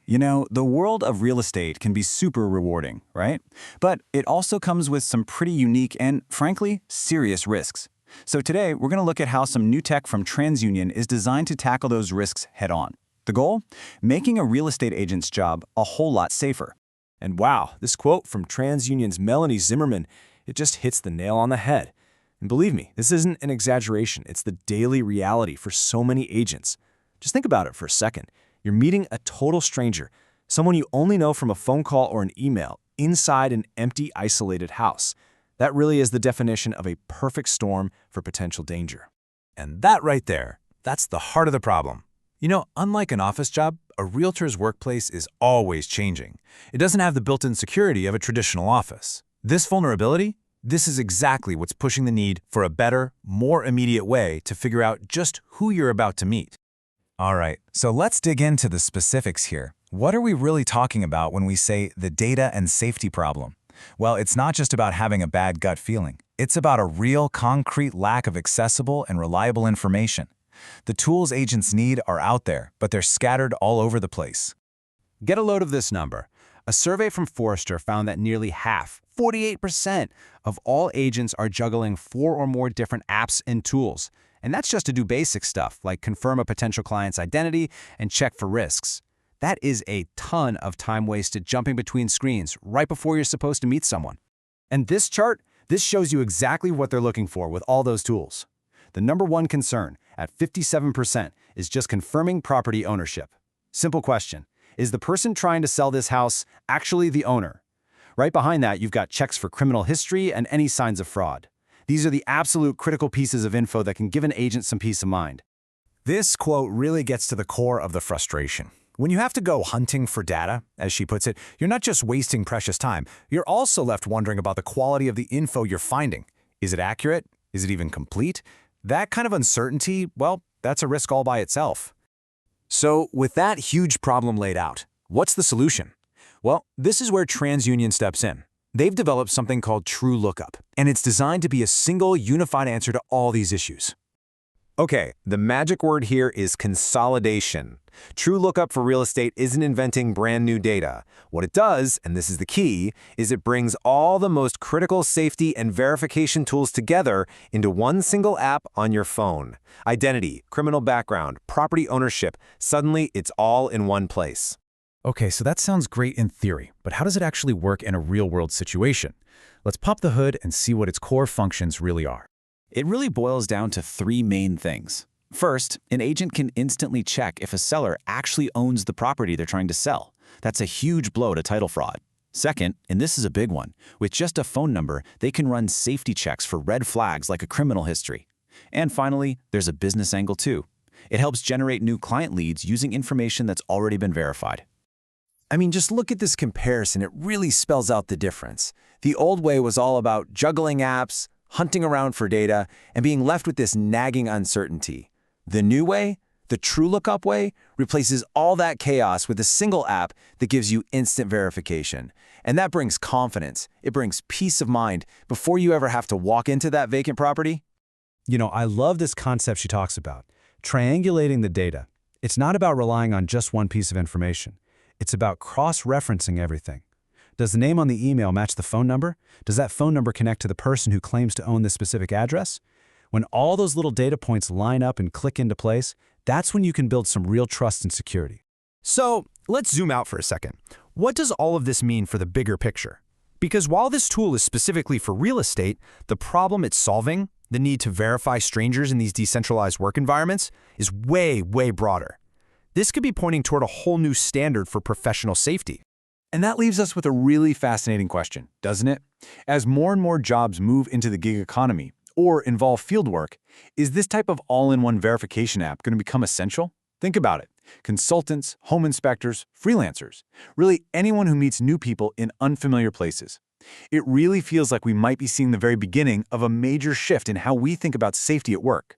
You know, the world of real estate can be super rewarding, right? But it also comes with some pretty unique and, frankly, serious risks. So today, we're going to look at how some new tech from TransUnion is designed to tackle those risks head-on. The goal? Making a real estate agent's job a whole lot safer. And wow, this quote from TransUnion's Melanie Zimmerman, it just hits the nail on the head. And believe me, this isn't an exaggeration. It's the daily reality for so many agents. Just think about it for a second. You're meeting a total stranger, someone you only know from a phone call or an email, inside an empty, isolated house. That really is the definition of a perfect storm for potential danger. And that right there, that's the heart of the problem. You know, unlike an office job, a realtor's workplace is always changing. It doesn't have the built-in security of a traditional office. This vulnerability? This is exactly what's pushing the need for a better, more immediate way to figure out just who you're about to meet. All right, so let's dig into the specifics here. What are we really talking about when we say the data and safety problem? Well, it's not just about having a bad gut feeling. It's about a real, concrete lack of accessible and reliable information. The tools agents need are out there, but they're scattered all over the place. Get a load of this number. A survey from Forrester found that nearly half, 48%, of all agents are juggling 4 or more different apps and tools. And that's just to do basic stuff, like confirm a potential client's identity and check for risks. That is a ton of time wasted jumping between screens right before you're supposed to meet someone. And this chart, this shows you exactly what they're looking for with all those tools. The number one concern, at 57%, is just confirming property ownership. Simple question. Is the person trying to sell this house actually the owner? Right behind that, you've got checks for criminal history and any signs of fraud. These are the absolute critical pieces of info that can give an agent some peace of mind. This quote really gets to the core of the frustration. When you have to go hunting for data, as she puts it, you're not just wasting precious time, you're also left wondering about the quality of the info you're finding. Is it accurate? Is it even complete? That kind of uncertainty, well, that's a risk all by itself. So, with that huge problem laid out, what's the solution? Well, this is where TransUnion steps in. They've developed something called TruLookup, and it's designed to be a single, unified answer to all these issues. Okay, the magic word here is consolidation. TruLookup for real estate isn't inventing brand new data. What it does, and this is the key, is it brings all the most critical safety and verification tools together into one single app on your phone. Identity, criminal background, property ownership, suddenly it's all in one place. Okay, so that sounds great in theory, but how does it actually work in a real-world situation? Let's pop the hood and see what its core functions really are. It really boils down to 3 main things. First, an agent can instantly check if a seller actually owns the property they're trying to sell. That's a huge blow to title fraud. Second, and this is a big one, with just a phone number, they can run safety checks for red flags like a criminal history. And finally, there's a business angle too. It helps generate new client leads using information that's already been verified. I mean, just look at this comparison. It really spells out the difference. The old way was all about juggling apps, hunting around for data, and being left with this nagging uncertainty. The new way, the TruLookup way, replaces all that chaos with a single app that gives you instant verification. And that brings confidence. It brings peace of mind before you ever have to walk into that vacant property. You know, I love this concept she talks about, triangulating the data. It's not about relying on just one piece of information. It's about cross-referencing everything. Does the name on the email match the phone number? Does that phone number connect to the person who claims to own this specific address? When all those little data points line up and click into place, that's when you can build some real trust and security. So let's zoom out for a second. What does all of this mean for the bigger picture? Because while this tool is specifically for real estate, the problem it's solving, the need to verify strangers in these decentralized work environments, is way, way broader. This could be pointing toward a whole new standard for professional safety. And that leaves us with a really fascinating question, doesn't it? As more and more jobs move into the gig economy or involve fieldwork, is this type of all-in-one verification app going to become essential? Think about it. Consultants, home inspectors, freelancers, really anyone who meets new people in unfamiliar places. It really feels like we might be seeing the very beginning of a major shift in how we think about safety at work.